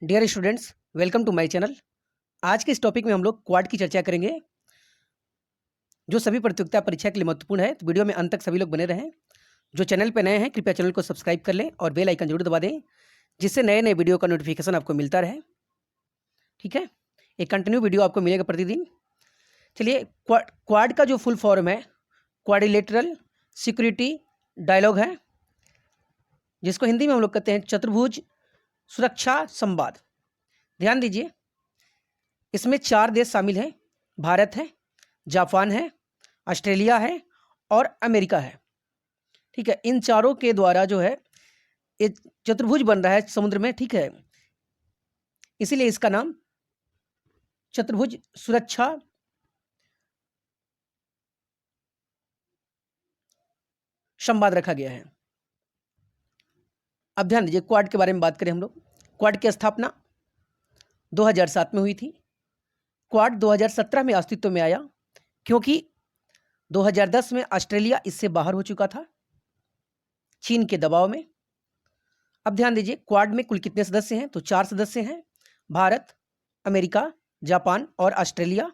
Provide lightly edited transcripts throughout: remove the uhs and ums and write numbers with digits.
Dear students, welcome to my channel. आज के इस टॉपिक में हम लोग क्वाड की चर्चा करेंगे, जो सभी प्रतियोगिता परीक्षा के लिए महत्वपूर्ण है। तो वीडियो में अंत तक सभी लोग बने रहें। जो चैनल पर नए हैं कृपया चैनल को सब्सक्राइब कर लें और बेल आइकन जरूर दबा दें, जिससे नए नए वीडियो का नोटिफिकेशन आपको मिलता रहे। ठीक है, एक कंटिन्यू वीडियो आपको मिलेगा प्रतिदिन। चलिए, क्वाड का जो फुल फॉर्म है क्वाड्रिलेटरल सिक्योरिटी डायलॉग है, जिसको हिंदी में हम लोग कहते हैं चतुर्भुज सुरक्षा संवाद। ध्यान दीजिए, इसमें 4 देश शामिल हैं। भारत है, जापान है, ऑस्ट्रेलिया है और अमेरिका है। ठीक है, इन चारों के द्वारा जो है एक चतुर्भुज बन रहा है समुद्र में। ठीक है, इसीलिए इसका नाम चतुर्भुज सुरक्षा संवाद रखा गया है। अब ध्यान दीजिए, क्वाड के बारे में बात करें हम लोग। क्वाड की स्थापना 2007 में हुई थी। क्वाड 2017 में अस्तित्व में आया, क्योंकि 2010 में ऑस्ट्रेलिया इससे बाहर हो चुका था चीन के दबाव में। अब ध्यान दीजिए, क्वाड में कुल कितने सदस्य हैं? तो 4 सदस्य हैं, भारत, अमेरिका, जापान और ऑस्ट्रेलिया।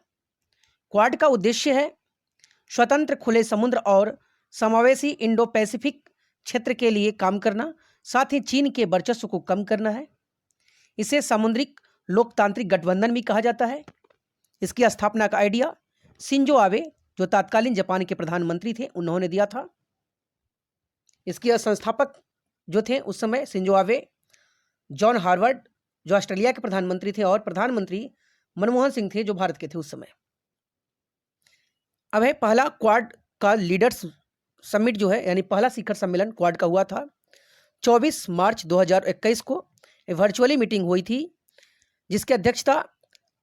क्वाड का उद्देश्य है स्वतंत्र खुले समुद्र और समावेशी इंडो पैसिफिक क्षेत्र के लिए काम करना, साथ ही चीन के वर्चस्व को कम करना है। इसे सामुद्रिक लोकतांत्रिक गठबंधन भी कहा जाता है। इसकी स्थापना का आइडिया शिंजो आबे, जो तत्कालीन जापान के प्रधानमंत्री थे, उन्होंने दिया था। इसके संस्थापक जो थे उस समय शिंजो आबे, जॉन हार्वर्ड जो ऑस्ट्रेलिया के प्रधानमंत्री थे, और प्रधानमंत्री मनमोहन सिंह थे जो भारत के थे उस समय। अब है पहला क्वाड का लीडर्स समिट जो है, यानी पहला शिखर सम्मेलन क्वाड का हुआ था 24 मार्च 2021 को। वर्चुअली मीटिंग हुई थी, जिसकी अध्यक्षता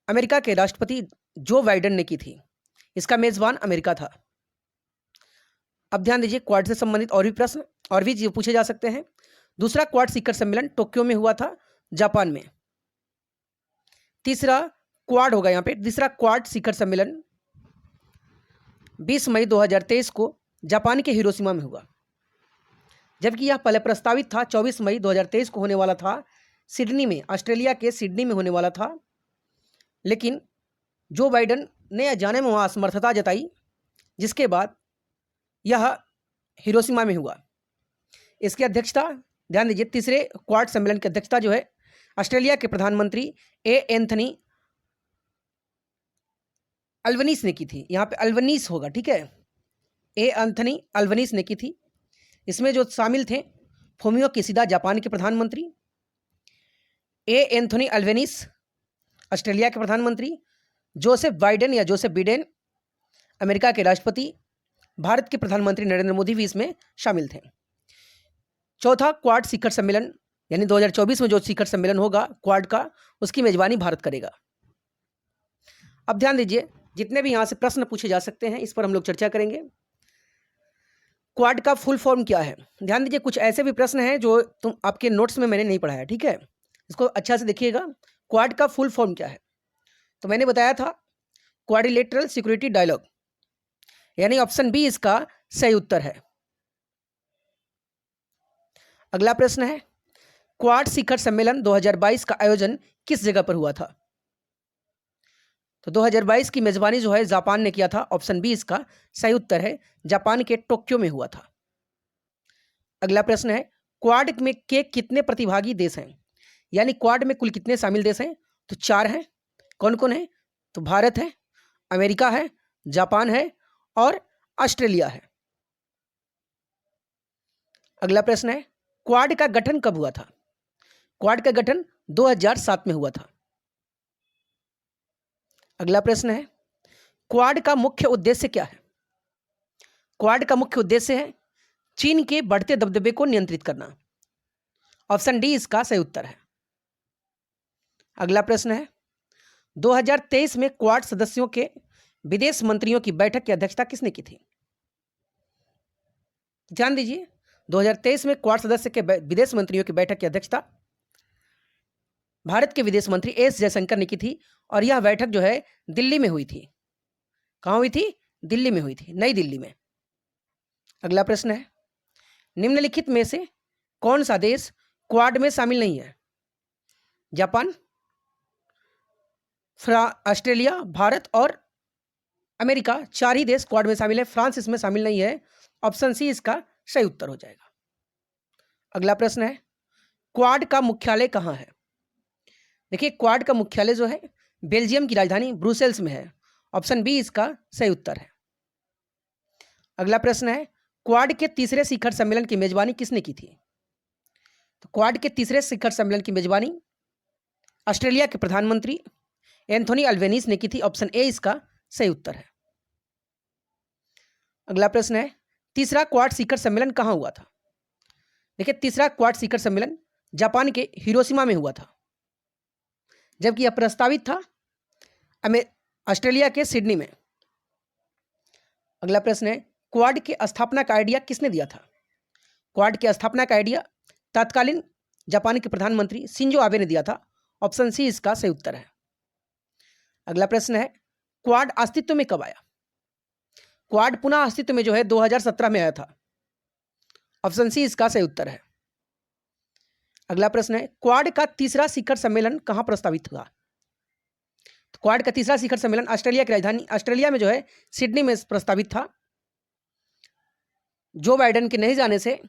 अमेरिका के राष्ट्रपति जो बाइडेन ने की थी। इसका मेजबान अमेरिका था। अब ध्यान दीजिए, क्वाड से संबंधित और भी प्रश्न और भी पूछे जा सकते हैं। दूसरा क्वाड शिखर सम्मेलन टोक्यो में हुआ था, जापान में। तीसरा क्वाड होगा यहाँ पे, तीसरा क्वाड शिखर सम्मेलन 20 मई 2023 को जापान के हिरोशिमा में हुआ, जबकि यह पहले प्रस्तावित था 24 मई 2023 को होने वाला था सिडनी में, ऑस्ट्रेलिया के सिडनी में होने वाला था। लेकिन जो बाइडेन ने जाने में वहाँ असमर्थता जताई, जिसके बाद यह हिरोशिमा में हुआ। इसकी अध्यक्षता, ध्यान दीजिए, तीसरे क्वाड सम्मेलन की अध्यक्षता जो है ऑस्ट्रेलिया के प्रधानमंत्री एंथनी अल्बनीज ने की थी। यहाँ पे अल्बनीज होगा, ठीक है, एंथनी अल्बनीज ने की थी। इसमें जो शामिल थे फूमियो किशिदा जापान के प्रधानमंत्री, एंथनी अल्बनीज ऑस्ट्रेलिया के प्रधानमंत्री, जोसेफ बाइडेन या जोसेफ बिडेन अमेरिका के राष्ट्रपति, भारत के प्रधानमंत्री नरेंद्र मोदी भी इसमें शामिल थे। चौथा क्वाड शिखर सम्मेलन, यानी 2024 में जो शिखर सम्मेलन होगा क्वाड का, उसकी मेजबानी भारत करेगा। अब ध्यान दीजिए, जितने भी यहाँ से प्रश्न पूछे जा सकते हैं इस पर हम लोग चर्चा करेंगे। क्वाड का फुल फॉर्म क्या है? ध्यान दीजिए, कुछ ऐसे भी प्रश्न हैं जो तुम आपके नोट्स में मैंने नहीं पढ़ा है। ठीक है, इसको अच्छा से देखिएगा। क्वाड का फुल फॉर्म क्या है? तो मैंने बताया था क्वाड्रिलेटरल सिक्योरिटी डायलॉग, यानी ऑप्शन बी इसका सही उत्तर है। अगला प्रश्न है, क्वाड शिखर सम्मेलन 2022 का आयोजन किस जगह पर हुआ था? तो 2022 की मेजबानी जो है जापान ने किया था। ऑप्शन बी इसका सही उत्तर है, जापान के टोक्यो में हुआ था। अगला प्रश्न है, क्वाड में के कितने प्रतिभागी देश हैं? यानी क्वाड में कुल कितने शामिल देश हैं? तो 4 हैं। कौन कौन है? तो भारत है, अमेरिका है, जापान है और ऑस्ट्रेलिया है। अगला प्रश्न है, क्वाड का गठन कब हुआ था? क्वाड का गठन 2007 में हुआ था। अगला प्रश्न है, क्वाड का मुख्य उद्देश्य क्या है? क्वाड का मुख्य उद्देश्य है चीन के बढ़ते दबदबे को नियंत्रित करना। ऑप्शन डी इसका सही उत्तर है। अगला प्रश्न है, 2023 में क्वाड सदस्यों के विदेश मंत्रियों की बैठक की अध्यक्षता किसने की थी? ध्यान दीजिए, 2023 में क्वाड सदस्य के विदेश मंत्रियों की बैठक की अध्यक्षता भारत के विदेश मंत्री एस जयशंकर ने की थी, और यह बैठक जो है दिल्ली में हुई थी। कहाँ हुई थी? दिल्ली में हुई थी, नई दिल्ली में। अगला प्रश्न है, निम्नलिखित में से कौन सा देश क्वाड में शामिल नहीं है? जापान, ऑस्ट्रेलिया, भारत और अमेरिका, 4 ही देश क्वाड में शामिल है। फ्रांस इसमें शामिल नहीं है। ऑप्शन सी इसका सही उत्तर हो जाएगा। अगला प्रश्न है, क्वाड का मुख्यालय कहाँ है? देखिए, क्वाड का मुख्यालय जो है बेल्जियम की राजधानी ब्रुसेल्स में है। ऑप्शन बी इसका सही उत्तर है। अगला प्रश्न है, क्वाड के तीसरे शिखर सम्मेलन की मेजबानी किसने की थी? तो क्वाड के तीसरे शिखर सम्मेलन की मेजबानी ऑस्ट्रेलिया के प्रधानमंत्री एंथोनी अल्बेनीज ने की थी। ऑप्शन ए इसका सही उत्तर है। अगला प्रश्न है, तीसरा क्वाड शिखर सम्मेलन कहाँ हुआ था? देखिए, तीसरा क्वाड शिखर सम्मेलन जापान के हिरोशिमा में हुआ था, जबकि यह प्रस्तावित था ऑस्ट्रेलिया के सिडनी में। अगला प्रश्न है, क्वाड के स्थापना का आइडिया किसने दिया था? क्वाड के स्थापना का आइडिया तत्कालीन जापान के प्रधानमंत्री शिंजो आबे ने दिया था। ऑप्शन सी इसका सही उत्तर है। अगला प्रश्न है, क्वाड अस्तित्व में कब आया? क्वाड पुनः अस्तित्व में जो है 2017 में आया था। ऑप्शन सी इसका सही उत्तर है। अगला प्रश्न है, क्वाड का तीसरा शिखर सम्मेलन कहां प्रस्तावित हुआ? तो क्वाड का तीसरा शिखर सम्मेलन ऑस्ट्रेलिया की राजधानी ऑस्ट्रेलिया में जो है सिडनी में प्रस्तावित था। जो बाइडेन के नहीं जाने से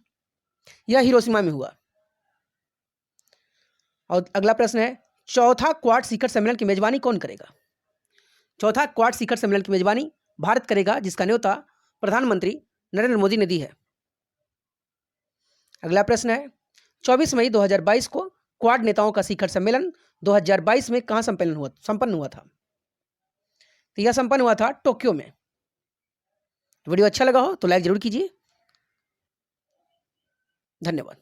यह हिरोशिमा में हुआ। और अगला प्रश्न है, चौथा क्वाड शिखर सम्मेलन की मेजबानी कौन करेगा? चौथा क्वाड शिखर सम्मेलन की मेजबानी भारत करेगा, जिसका न्योता प्रधानमंत्री नरेंद्र मोदी ने दी है। अगला प्रश्न है, 24 मई 2022 को क्वाड नेताओं का शिखर सम्मेलन 2022 में कहां संपन्न हुआ था? तो यह संपन्न हुआ था टोक्यो में। वीडियो अच्छा लगा हो तो लाइक जरूर कीजिए। धन्यवाद।